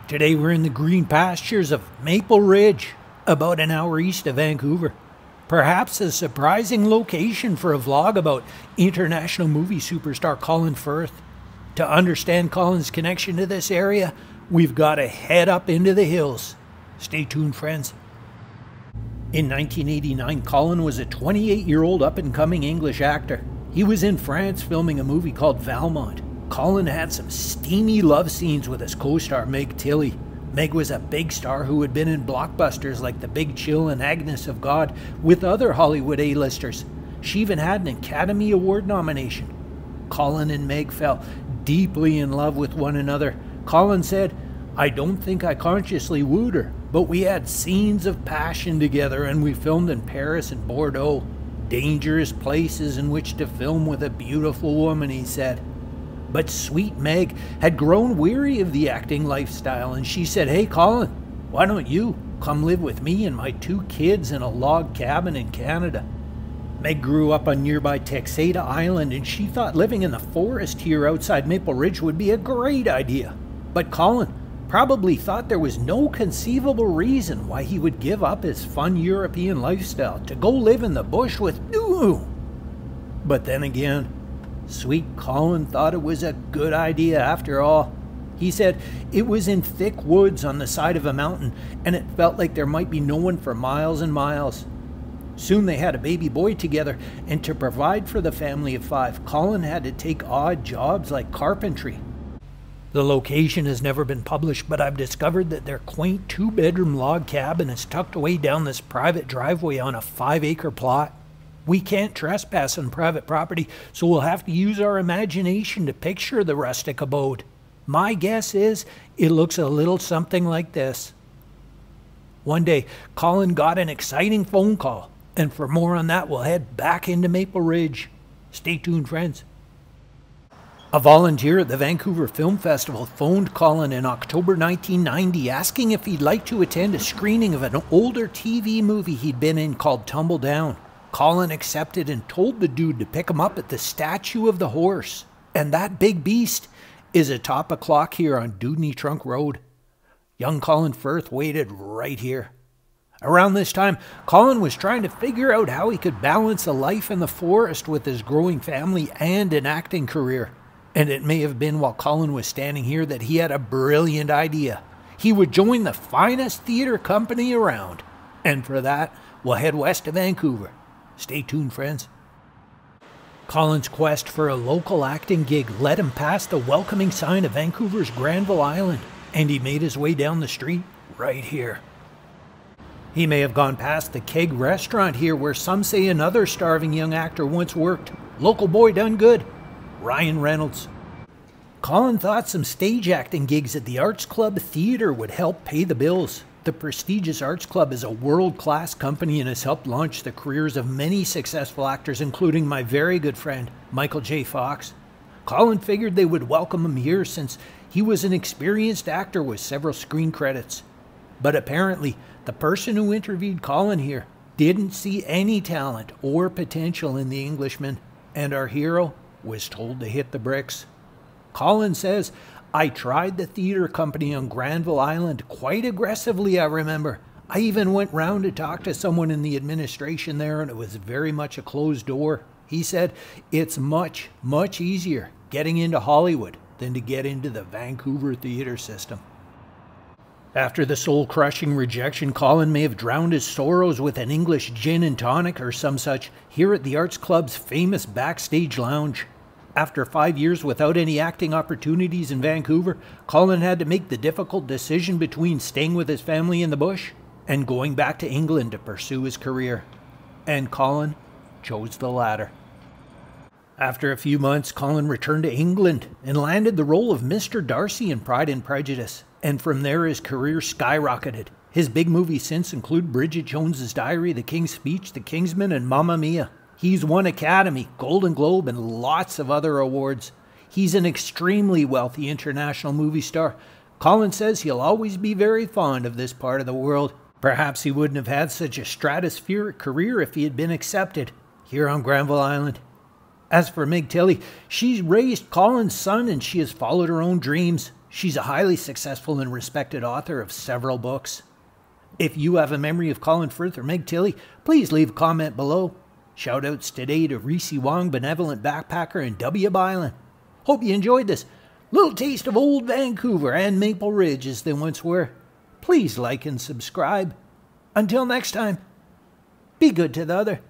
Today we're in the green pastures of Maple Ridge, about an hour east of Vancouver. Perhaps a surprising location for a vlog about international movie superstar Colin Firth. To understand Colin's connection to this area, we've got to head up into the hills. Stay tuned, friends. In 1989, Colin was a 28-year-old up-and-coming English actor. He was in France filming a movie called Valmont. Colin had some steamy love scenes with his co-star Meg Tilly. Meg was a big star who had been in blockbusters like The Big Chill and Agnes of God with other Hollywood A-listers. She even had an Academy Award nomination. Colin and Meg fell deeply in love with one another. Colin said, "I don't think I consciously wooed her, but we had scenes of passion together and we filmed in Paris and Bordeaux. Dangerous places in which to film with a beautiful woman," he said. But sweet Meg had grown weary of the acting lifestyle, and she said, "Hey Colin, why don't you come live with me and my 2 kids in a log cabin in Canada?" Meg grew up on nearby Texada Island, and she thought living in the forest here outside Maple Ridge would be a great idea. But Colin probably thought there was no conceivable reason why he would give up his fun European lifestyle to go live in the bush with you. But then again, sweet Colin thought it was a good idea after all. He said it was in thick woods on the side of a mountain, and it felt like there might be no one for miles and miles. Soon they had a baby boy together, and to provide for the family of 5, Colin had to take odd jobs like carpentry. The location has never been published, but I've discovered that their quaint 2-bedroom log cabin is tucked away down this private driveway on a 5-acre plot. We can't trespass on private property, so we'll have to use our imagination to picture the rustic abode. My guess is it looks a little something like this. One day, Colin got an exciting phone call, and for more on that, we'll head back into Maple Ridge. Stay tuned, friends. A volunteer at the Vancouver Film Festival phoned Colin in October 1990 asking if he'd like to attend a screening of an older TV movie he'd been in called Tumble Down. Colin accepted and told the dude to pick him up at the Statue of the Horse. And that big beast is atop a clock here on Dewdney Trunk Road. Young Colin Firth waited right here. Around this time, Colin was trying to figure out how he could balance a life in the forest with his growing family and an acting career. And it may have been while Colin was standing here that he had a brilliant idea. He would join the finest theater company around. And for that, we'll head west to Vancouver. Stay tuned, friends. Colin's quest for a local acting gig led him past the welcoming sign of Vancouver's Granville Island, and he made his way down the street right here. He may have gone past the Keg restaurant here where some say another starving young actor once worked. Local boy done good, Ryan Reynolds. Colin thought some stage acting gigs at the Arts Club Theatre would help pay the bills. The prestigious Arts Club is a world-class company and has helped launch the careers of many successful actors, including my very good friend, Michael J. Fox. Colin figured they would welcome him here since he was an experienced actor with several screen credits. But apparently, the person who interviewed Colin here didn't see any talent or potential in the Englishman, and our hero was told to hit the bricks. Colin says, "I tried the theater company on Granville Island quite aggressively, I remember. I even went round to talk to someone in the administration there, and it was very much a closed door." He said, "It's much, much easier getting into Hollywood than to get into the Vancouver theater system." After the soul-crushing rejection, Colin may have drowned his sorrows with an English gin and tonic or some such here at the Arts Club's famous backstage lounge. After 5 years without any acting opportunities in Vancouver, Colin had to make the difficult decision between staying with his family in the bush and going back to England to pursue his career. And Colin chose the latter. After a few months, Colin returned to England and landed the role of Mr. Darcy in Pride and Prejudice. And from there, his career skyrocketed. His big movies since include Bridget Jones's Diary, The King's Speech, The Kingsman, and Mamma Mia. He's won Academy, Golden Globe, and lots of other awards. He's an extremely wealthy international movie star. Colin says he'll always be very fond of this part of the world. Perhaps he wouldn't have had such a stratospheric career if he had been accepted here on Granville Island. As for Meg Tilly, she's raised Colin's son and she has followed her own dreams. She's a highly successful and respected author of several books. If you have a memory of Colin Firth or Meg Tilly, please leave a comment below. Shoutouts today to Reese Wong, Benevolent Backpacker, and W. Bylan. Hope you enjoyed this little taste of old Vancouver and Maple Ridge as they once were. Please like and subscribe. Until next time, be good to the other.